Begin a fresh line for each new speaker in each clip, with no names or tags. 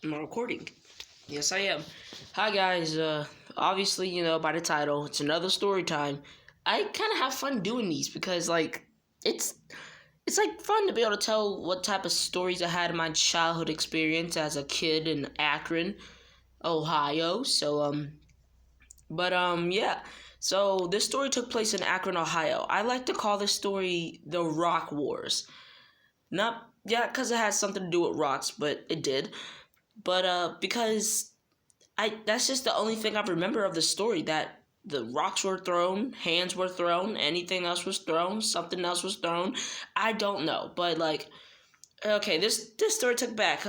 Am I recording? Yes, I am. Hi, guys. Obviously, by the title, it's another story time. I kind of have fun doing these because, it's it's like fun to be able to tell what type of stories I had in my childhood experience as a kid in Akron, Ohio. Yeah. So this story took place in Akron, Ohio. I like to call this story the Rock Wars. Not yeah, because it has something to do with rocks, but it did. But because that's just the only thing I remember of the story, that the rocks were thrown, hands were thrown, anything else was thrown, something else was thrown. I don't know. But okay, this story took back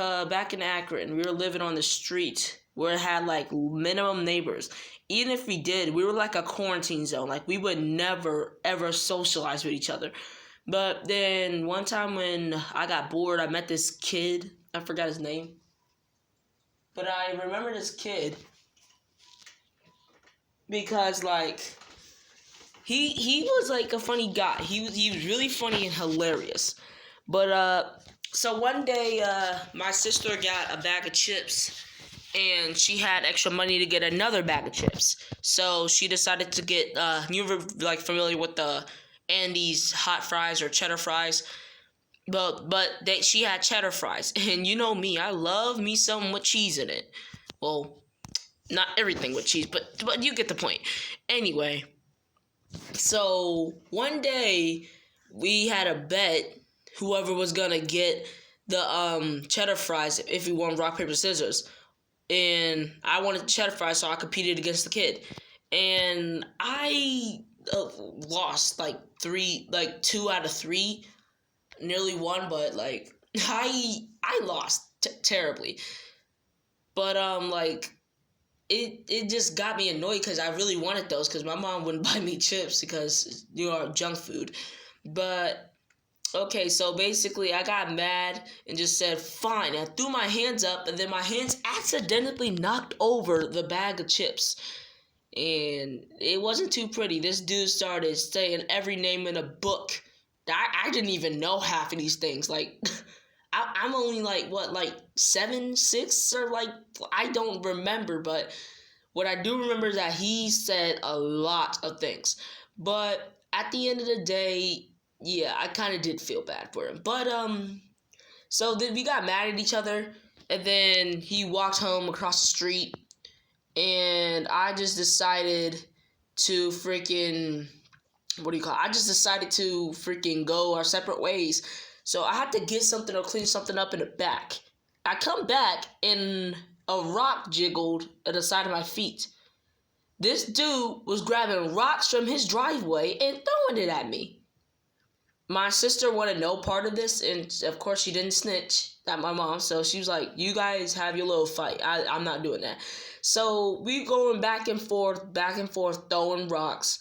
in Akron. We were living on the street where it had like minimum neighbors. Even if we did, we were like a quarantine zone. Like we would never ever socialize with each other. But then one time when I got bored, I met this kid. I forgot his name. But I remember this kid because he was like a funny guy. He was really funny and hilarious. But so one day my sister got a bag of chips and she had extra money to get another bag of chips. So she decided to get you were like familiar with the Andy's hot fries or cheddar fries. But she had cheddar fries, and you know me, I love me something with cheese in it. Well, not everything with cheese, but you get the point. Anyway, so one day we had a bet whoever was gonna get the cheddar fries if we won rock paper scissors, and I wanted cheddar fries, so I competed against the kid, and I lost like 2 out of 3, nearly won, but I lost terribly. But it just got me annoyed because I really wanted those because my mom wouldn't buy me chips because junk food. But okay, so basically I got mad and just said fine. I threw my hands up and then my hands accidentally knocked over the bag of chips. And it wasn't too pretty. This dude started saying every name in a book. I didn't even know half of these things. Like, I'm only like 7, 6, or I don't remember. But what I do remember is that he said a lot of things. But at the end of the day, yeah, I kind of did feel bad for him. But so then we got mad at each other, and then he walked home across the street, and I just decided to freaking I just decided to freaking go our separate ways. So I had to get something or clean something up in the back. I come back and a rock jiggled at the side of my feet. This dude was grabbing rocks from his driveway and throwing it at me. My sister wanted no part of this, and of course she didn't snitch at my mom, so she was like, you guys have your little fight. I'm not doing that. So we going back and forth, throwing rocks.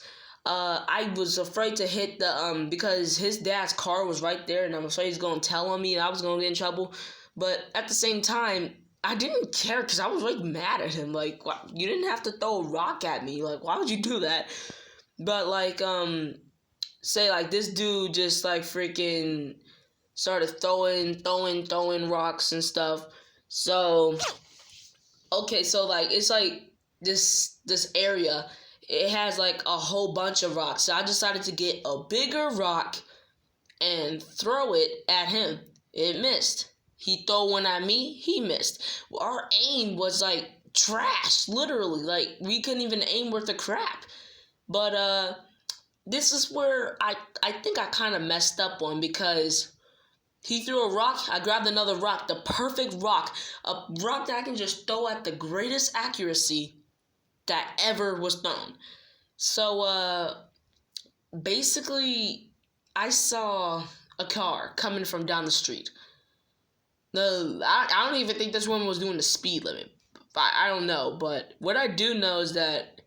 I was afraid to hit the because his dad's car was right there, and I'm afraid he's gonna tell on me and I was gonna get in trouble. But at the same time, I didn't care because I was like mad at him. Like, you didn't have to throw a rock at me. Like, why would you do that? But say like this dude just like freaking started throwing rocks and stuff. So okay, so like it's like this area, it has like a whole bunch of rocks. So I decided to get a bigger rock and throw it at him. It missed. He threw one at me, he missed. Our aim was like trash, literally. Like we couldn't even aim worth a crap. But this is where I think I kind of messed up on, because he threw a rock, I grabbed another rock, the perfect rock, a rock that I can just throw at the greatest accuracy that ever was thrown. So basically I saw a car coming from down the street. I don't even think this woman was doing the speed limit. I don't know, but what I do know is that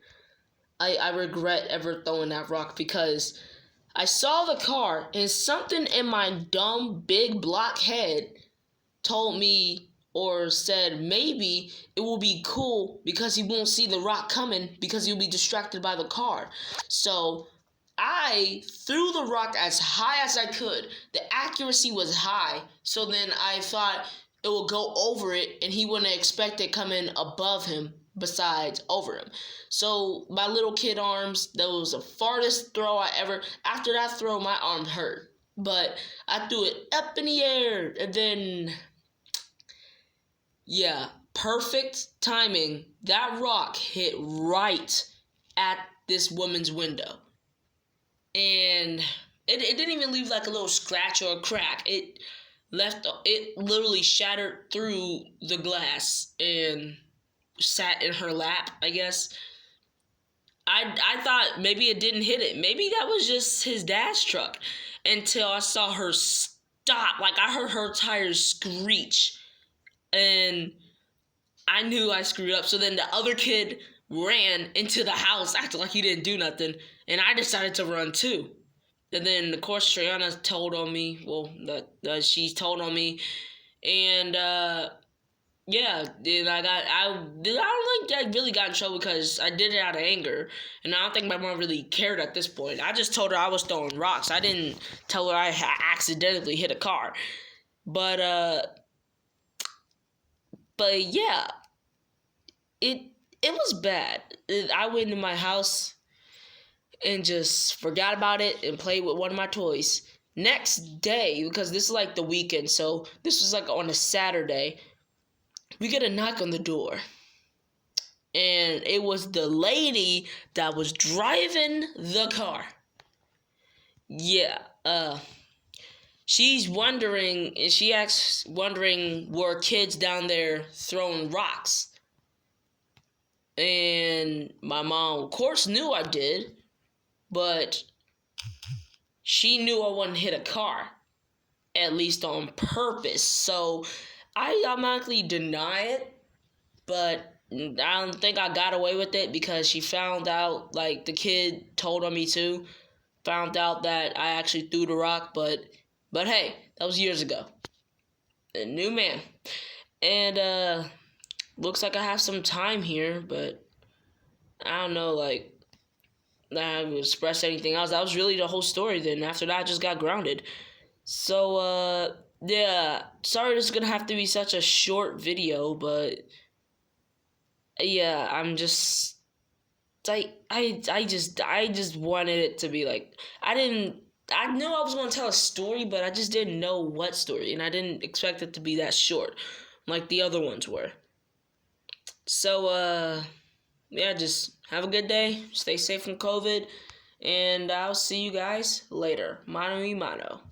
I regret ever throwing that rock, because I saw the car and something in my dumb big block head told me or said maybe it will be cool because he won't see the rock coming because he'll be distracted by the car. So I threw the rock as high as I could. The accuracy was high. So then I thought, it will go over it, and he wouldn't expect it coming above him besides over him. So my little kid arms, that was the farthest throw I ever. After that throw, my arm hurt. But I threw it up in the air, and then, yeah, perfect timing. That rock hit right at this woman's window. And it didn't even leave like a little scratch or a crack. It literally shattered through the glass and sat in her lap, I guess. I thought maybe it didn't hit it. Maybe that was just his dad's truck, until I saw her stop. Like, I heard her tires screech, and I knew I screwed up. So then the other kid ran into the house, acting like he didn't do nothing, and I decided to run too. And then, of course, Triana told on me. Well, she told on me, and yeah, and I don't think I really got in trouble because I did it out of anger, and I don't think my mom really cared at this point. I just told her I was throwing rocks. I didn't tell her I accidentally hit a car, but yeah, it was bad. I went in my house and just forgot about it and played with one of my toys. Next day, because this is like the weekend, so this was like on a Saturday, we get a knock on the door. And it was the lady that was driving the car. Yeah, she's wondering, and she asks, wondering, were kids down there throwing rocks? And my mom, of course, knew I did, but she knew I wouldn't hit a car, at least on purpose. So I automatically deny it, but I don't think I got away with it because she found out, like, the kid told on me too, found out that I actually threw the rock, but hey, that was years ago. A new man. And looks like I have some time here, but I don't know, like, I express anything else. That was really the whole story then. After that, I just got grounded. So, yeah, sorry this is gonna have to be such a short video, but yeah, I'm just, I just wanted it to be like, I knew I was going to tell a story, but I just didn't know what story, and I didn't expect it to be that short, like the other ones were. So, yeah, just have a good day, stay safe from COVID, and I'll see you guys later. Mano y mano.